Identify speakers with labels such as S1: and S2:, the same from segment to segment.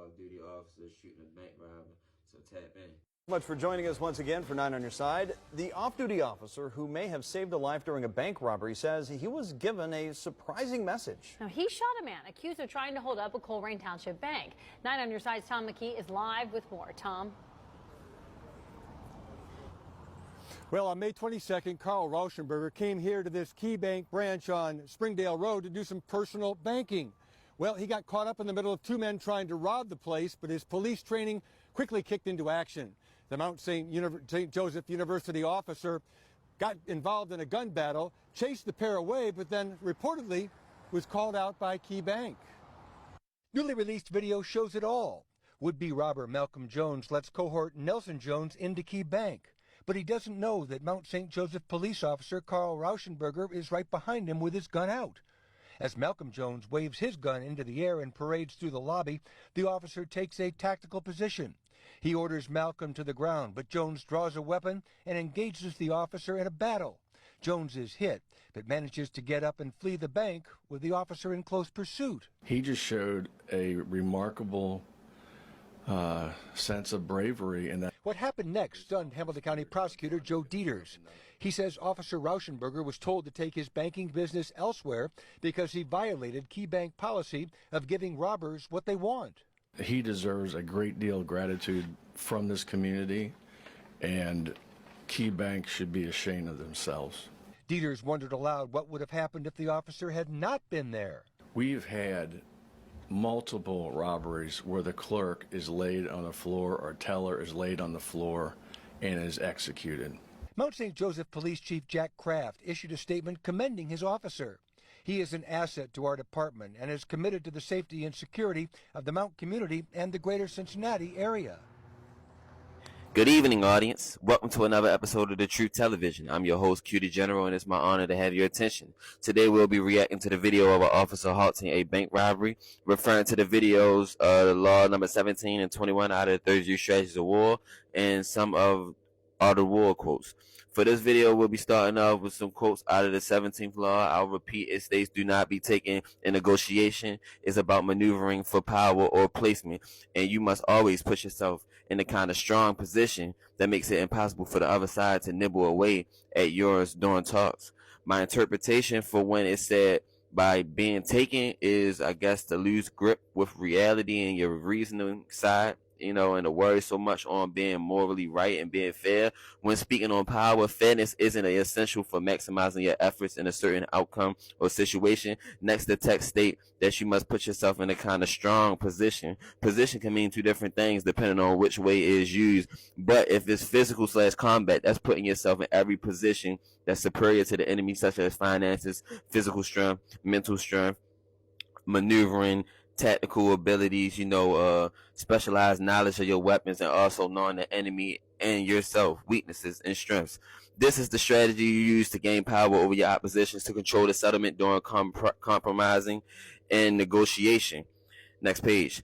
S1: off-duty officer shooting a bank robber, so tap in.
S2: Much for joining us once again for 9 on Your Side. The off-duty officer who may have saved a life during a bank robbery says he was given a surprising message.
S3: Now, he shot a man accused of trying to hold up a Colerain Township bank. 9 on Your Side's Tom McKee is live with more. Tom?
S4: Well, on May 22nd, Carl Rauschenberger came here to this Key Bank branch on Springdale Road to do some personal banking. Well, he got caught up in the middle of two men trying to rob the place, but his police training quickly kicked into action. The Mount St. Joseph University officer got involved in a gun battle, chased the pair away, but then reportedly was called out by Key Bank. Newly released video shows it all. Would-be robber Malcolm Jones lets cohort Nelson Jones into Key Bank, but he doesn't know that Mount St. Joseph police officer Carl Rauschenberger is right behind him with his gun out. As Malcolm Jones waves his gun into the air and parades through the lobby, the officer takes a tactical position. He orders Malcolm to the ground, but Jones draws a weapon and engages the officer in a battle. Jones is hit, but manages to get up and flee the bank with the officer in close pursuit.
S5: He just showed a remarkable sense of bravery in that.
S4: What happened next stunned Hamilton County Prosecutor Joe Dieters. He says Officer Rauschenberger was told to take his banking business elsewhere because he violated Key Bank policy of giving robbers what they want.
S5: He deserves a great deal of gratitude from this community, and Key Bank should be ashamed of themselves.
S4: Dieters wondered aloud what would have happened if the officer had not been there.
S5: We've had multiple robberies where the clerk is laid on the floor or teller is laid on the floor and is executed.
S4: Mount St. Joseph Police Chief Jack Kraft issued a statement commending his officer. He is an asset to our department and is committed to the safety and security of the Mount community and the greater Cincinnati area.
S1: Good evening, audience. Welcome to another episode of The Truth Television. I'm your host, Q the General, and it's my honor to have your attention. Today we'll be reacting to the video of an officer halting a bank robbery, referring to the videos of law number 17 and 21 out of the 30 Strategies of War, and some of the war quotes. For this video, we'll be starting off with some quotes out of the 17th law. I'll repeat, it states, do not be taken in negotiation. It's about maneuvering for power or placement, and you must always put yourself in a kind of strong position that makes it impossible for the other side to nibble away at yours during talks. My interpretation for when it said by being taken is, I guess, to lose grip with reality and your reasoning side, you know, and to worry so much on being morally right and being fair. When speaking on power, fairness isn't an essential for maximizing your efforts in a certain outcome or situation. Next, the text state that you must put yourself in a kind of strong position. Position can mean two different things depending on which way it is used. But if it's physical/combat, that's putting yourself in every position that's superior to the enemy, such as finances, physical strength, mental strength, maneuvering, tactical abilities, specialized knowledge of your weapons, and also knowing the enemy and yourself, weaknesses and strengths. This is the strategy you use to gain power over your oppositions, to control the settlement during compromising and negotiation. Next page.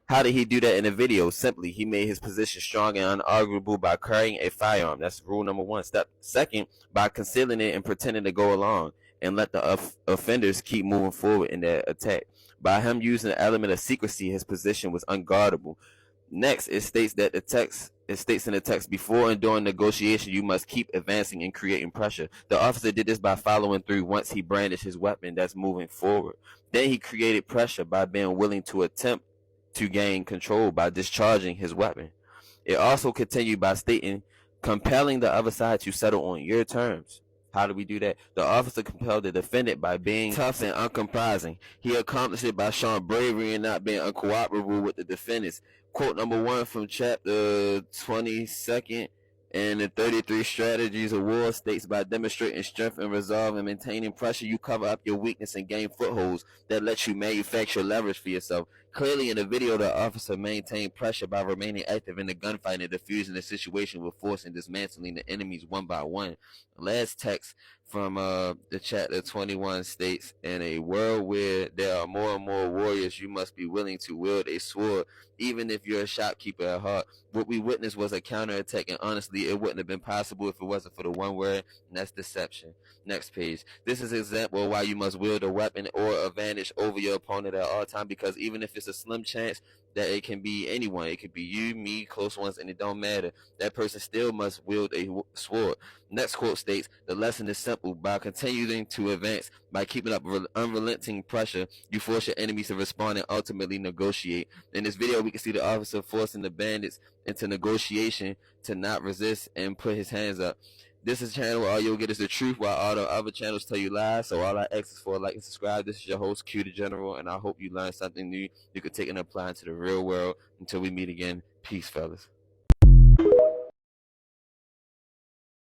S1: How did he do that in the video? Simply, he made his position strong and unarguable by carrying a firearm. That's rule number one. Step second, by concealing it and pretending to go along and let the offenders keep moving forward in their attack. By him using the element of secrecy, his position was unguardable. Next, it states in the text, before and during negotiation, you must keep advancing and creating pressure. The officer did this by following through once he brandished his weapon that's moving forward. Then he created pressure by being willing to attempt to gain control by discharging his weapon. It also continued by stating, compelling the other side to settle on your terms. How do we do that? The officer compelled the defendant by being tough and uncompromising. He accomplished it by showing bravery and not being uncooperative with the defendants. Quote number 1 from chapter 22nd and the 33 Strategies of War states, by demonstrating strength and resolve and maintaining pressure, you cover up your weakness and gain footholds that let you manufacture leverage for yourself. Clearly in the video, the officer maintained pressure by remaining active in the gunfight and diffusing the situation with force and dismantling the enemies one by one. Last text from the chapter 21 states, in a world where there are more and more warriors, you must be willing to wield a sword, even if you're a shopkeeper at heart. What we witnessed was a counterattack, and honestly, it wouldn't have been possible if it wasn't for the one word, and that's deception. Next page. This is an example of why you must wield a weapon or advantage over your opponent at all times, because even if it's a slim chance that it can be anyone, it could be you, me, close ones, and it don't matter, that person still must wield a sword. Next quote states, the lesson is simple. By continuing to advance, by keeping up unrelenting pressure, you force your enemies to respond and ultimately negotiate. In this video, we can see the officer forcing the bandits into negotiation to not resist and put his hands up. This is a channel where all you'll get is the truth, while all the other channels tell you lies. So all I ask is for a like and subscribe. This is your host, Q the General, and I hope you learned something new you could take and apply into the real world. Until we meet again, peace, fellas.